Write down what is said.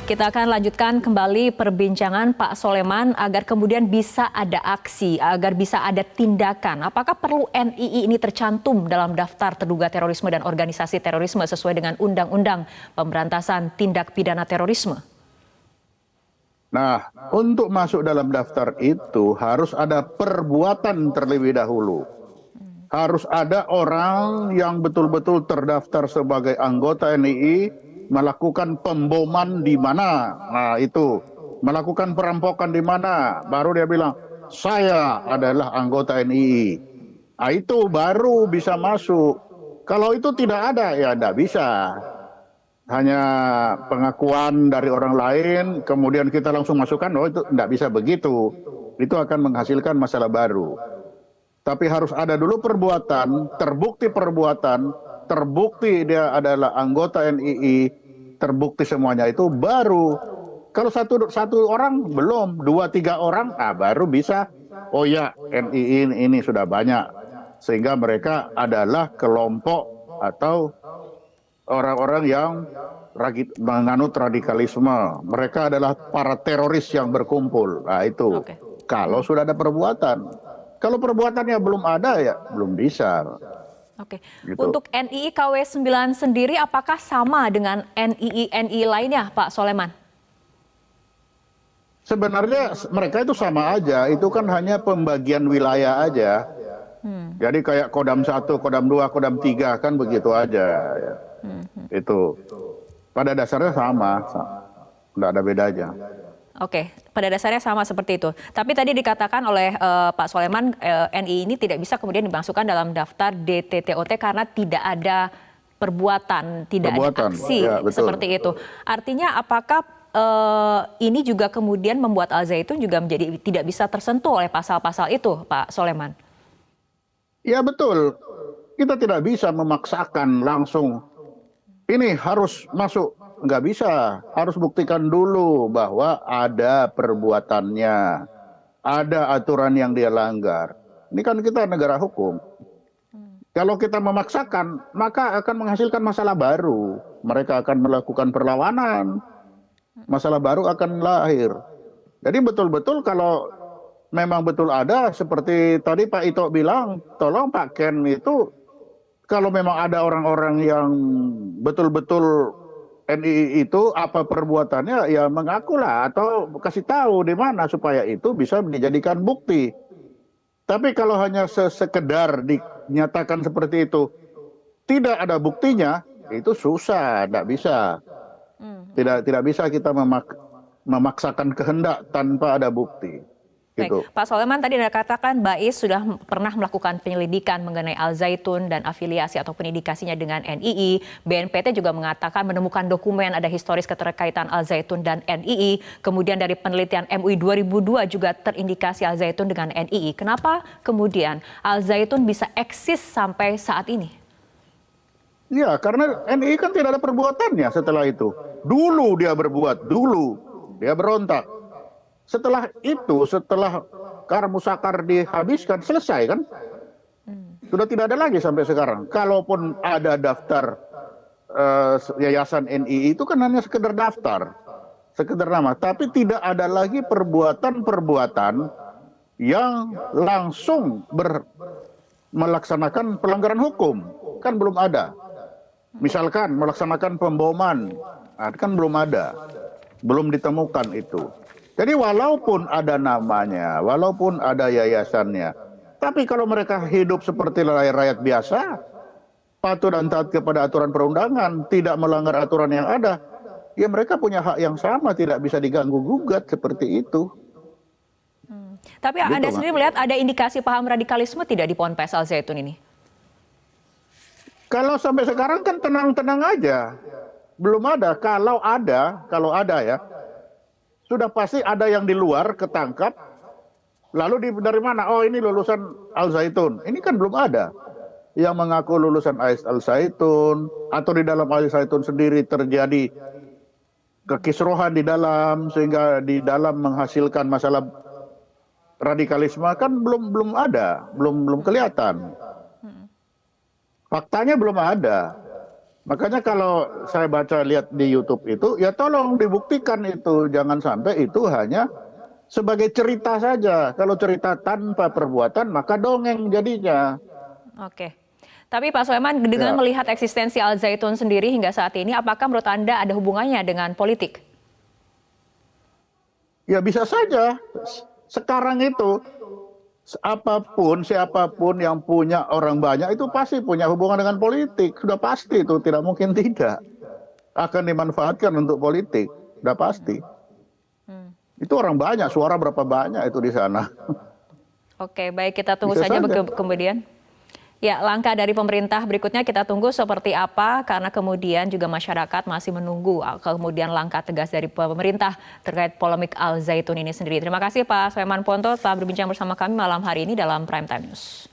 Kita akan lanjutkan kembali perbincangan Pak Soleman agar kemudian bisa ada aksi, agar bisa ada tindakan. Apakah perlu NII ini tercantum dalam daftar terduga terorisme dan organisasi terorisme sesuai dengan Undang-Undang Pemberantasan Tindak Pidana Terorisme? Nah, untuk masuk dalam daftar itu harus ada perbuatan terlebih dahulu. Harus ada orang yang betul-betul terdaftar sebagai anggota NII melakukan pemboman di mana. Nah, itu melakukan perampokan di mana. Baru dia bilang, saya adalah anggota NII. Nah, itu baru bisa masuk. Kalau itu tidak ada, ya tidak bisa. Hanya pengakuan dari orang lain, kemudian kita langsung masukkan, oh itu tidak bisa begitu. Itu akan menghasilkan masalah baru. Tapi harus ada dulu perbuatan, terbukti dia adalah anggota NII, terbukti semuanya itu baru. Kalau satu orang belum, 2-3 orang, baru bisa. Oh ya, NII ini sudah banyak, sehingga mereka adalah kelompok atau orang-orang yang menganut radikalisme. Mereka adalah para teroris yang berkumpul. Nah itu, kalau sudah ada perbuatan. Kalau perbuatannya belum ada, ya belum bisa. Oke. Gitu. Untuk NII KW9 sendiri apakah sama dengan NII lainnya, Pak Soleman? Sebenarnya mereka itu sama aja, itu kan hanya pembagian wilayah aja. Jadi kayak Kodam 1, Kodam 2, Kodam 3 kan begitu aja. Itu pada dasarnya sama, tidak ada bedanya. Oke, pada dasarnya sama seperti itu. Tapi tadi dikatakan oleh Pak Soleman, NII ini tidak bisa kemudian dimasukkan dalam daftar DTTOT karena tidak ada perbuatan, tidak ada aksi ya, seperti itu. Artinya apakah ini juga kemudian membuat Al Zaitun juga menjadi tidak bisa tersentuh oleh pasal-pasal itu, Pak Soleman? Ya betul, kita tidak bisa memaksakan langsung ini harus masuk. Nggak bisa, harus buktikan dulu bahwa ada perbuatannya, ada aturan yang dia langgar. Ini kan kita negara hukum. Kalau kita memaksakan, maka akan menghasilkan masalah baru. Mereka akan melakukan perlawanan, masalah baru akan lahir. Jadi betul-betul kalau memang betul ada, seperti tadi Pak Ito bilang, tolong Pak Ken itu, kalau memang ada orang-orang yang betul-betul NII itu apa perbuatannya, ya mengakulah atau kasih tahu di mana supaya itu bisa dijadikan bukti. Tapi kalau hanya sekedar dinyatakan seperti itu, tidak ada buktinya, itu susah, tidak bisa. Tidak bisa kita memaksakan kehendak tanpa ada bukti. Gitu. Baik, Pak Soleman tadi Anda katakan Bais sudah pernah melakukan penyelidikan mengenai Al Zaitun dan afiliasi atau penindikasinya dengan NII. BNPT juga mengatakan menemukan dokumen ada historis keterkaitan Al Zaitun dan NII. Kemudian dari penelitian MUI 2002 juga terindikasi Al Zaitun dengan NII. Kenapa kemudian Al Zaitun bisa eksis sampai saat ini? Ya, karena NII kan tidak ada perbuatannya setelah itu. Dulu dia berbuat, dulu dia berontak. Setelah itu, setelah Musakar dihabiskan, selesai kan? Sudah tidak ada lagi sampai sekarang. Kalaupun ada daftar yayasan NII itu kan hanya sekedar daftar, sekedar nama. Tapi tidak ada lagi perbuatan-perbuatan yang langsung melaksanakan pelanggaran hukum. Kan belum ada. Misalkan melaksanakan pemboman, kan belum ada. Belum ditemukan itu. Jadi walaupun ada namanya, walaupun ada yayasannya, tapi kalau mereka hidup seperti rakyat biasa, patuh dan taat kepada aturan perundangan, tidak melanggar aturan yang ada, ya mereka punya hak yang sama, tidak bisa diganggu-gugat seperti itu. Tapi gitu, Anda sendiri melihat ada indikasi paham radikalisme tidak di Ponpes Al Zaitun ini? Kalau sampai sekarang kan tenang-tenang aja, belum ada. Kalau ada ya, sudah pasti ada yang di luar ketangkap, lalu dari mana? Oh ini lulusan Al Zaitun. Ini kan belum ada yang mengaku lulusan Al Zaitun, atau di dalam Al Zaitun sendiri terjadi kekisruhan di dalam, sehingga di dalam menghasilkan masalah radikalisme, kan belum ada, belum kelihatan. Faktanya belum ada. Makanya kalau saya baca lihat di YouTube itu, ya tolong dibuktikan itu. Jangan sampai itu hanya sebagai cerita saja. Kalau cerita tanpa perbuatan, maka dongeng jadinya. Oke. Tapi Pak Soleman, dengan Ya, melihat eksistensi Al Zaitun sendiri hingga saat ini, apakah menurut Anda ada hubungannya dengan politik? ya bisa saja. Sekarang itu, apapun, siapapun yang punya orang banyak itu pasti punya hubungan dengan politik. Sudah pasti itu, tidak mungkin tidak. Akan dimanfaatkan untuk politik. Sudah pasti. Hmm. Itu orang banyak, suara berapa banyak itu di sana. Oke, baik, kita tunggu Bisa saja saja. kemudian. Ya, langkah dari pemerintah berikutnya kita tunggu seperti apa, karena kemudian juga masyarakat masih menunggu kemudian langkah tegas dari pemerintah terkait polemik Al Zaitun ini sendiri. Terima kasih Pak Soleman Ponto telah berbincang bersama kami malam hari ini dalam Prime Time News.